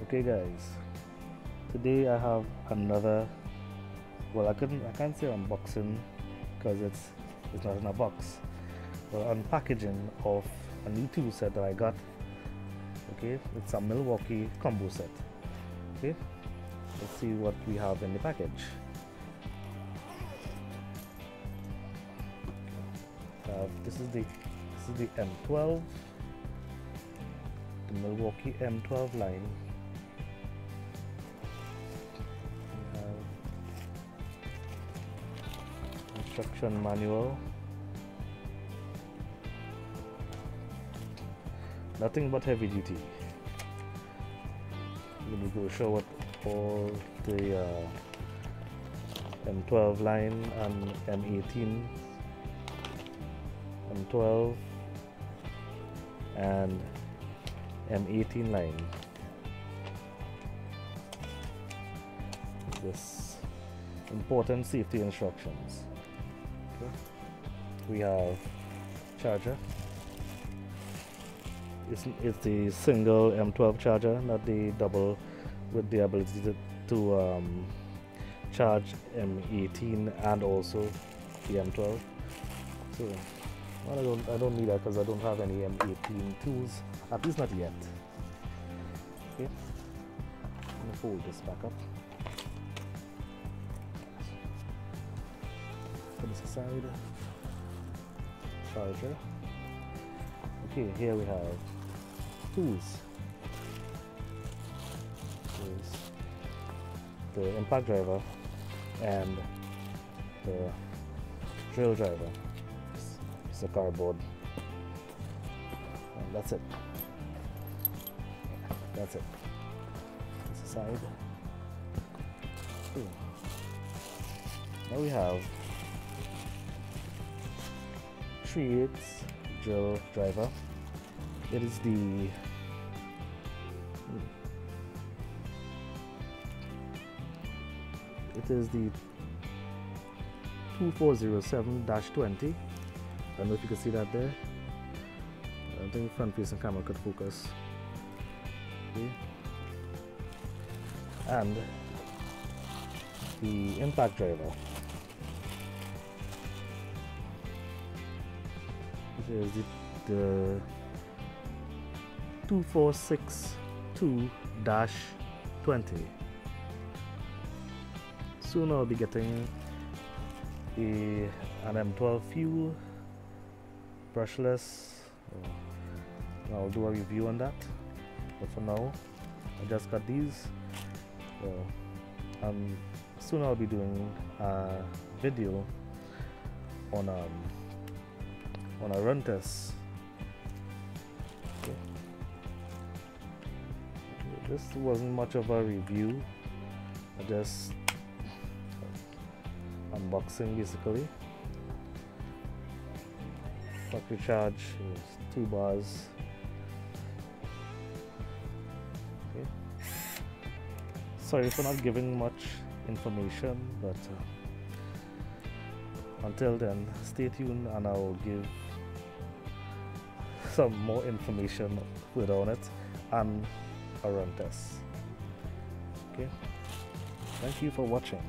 Okay guys, today I have another, well I can't say unboxing because it's not in a box, but unpackaging of a new tool set that I got. Okay, it's a Milwaukee combo set. Okay, let's see what we have in the package. This is the M12, the Milwaukee M12 line. Instruction manual. Nothing but heavy duty. Let me go show what all the M12 line and M18, M12 and M18 line. This important safety instructions. Okay. We have charger. It's the single M12 charger, not the double with the ability to charge M18 and also the M12. So well, I don't need that because I don't have any M18 tools, at least not yet. Okay, I'm gonna fold this back up. Put this aside. Charger. Okay, here we have tools. There's the impact driver and the drill driver. It's a cardboard. And that's it. That's it. This aside. Okay. Now we have 3/8 drill driver. It is the it is the 2407-20. I don't know if you can see that there. I don't think front facing camera could focus. Okay. And the impact driver. It is the 2462-20. Soon I'll be getting an M12 fuel brushless. I'll do a review on that, but for now I just got these. Soon I'll be doing a video on a run test. Okay. This wasn't much of a review, I just unboxing basically. Factory charge is 2 bars. Okay. Sorry for not giving much information, but until then, stay tuned and I will give some more information further on it and a run test. Okay. Thank you for watching.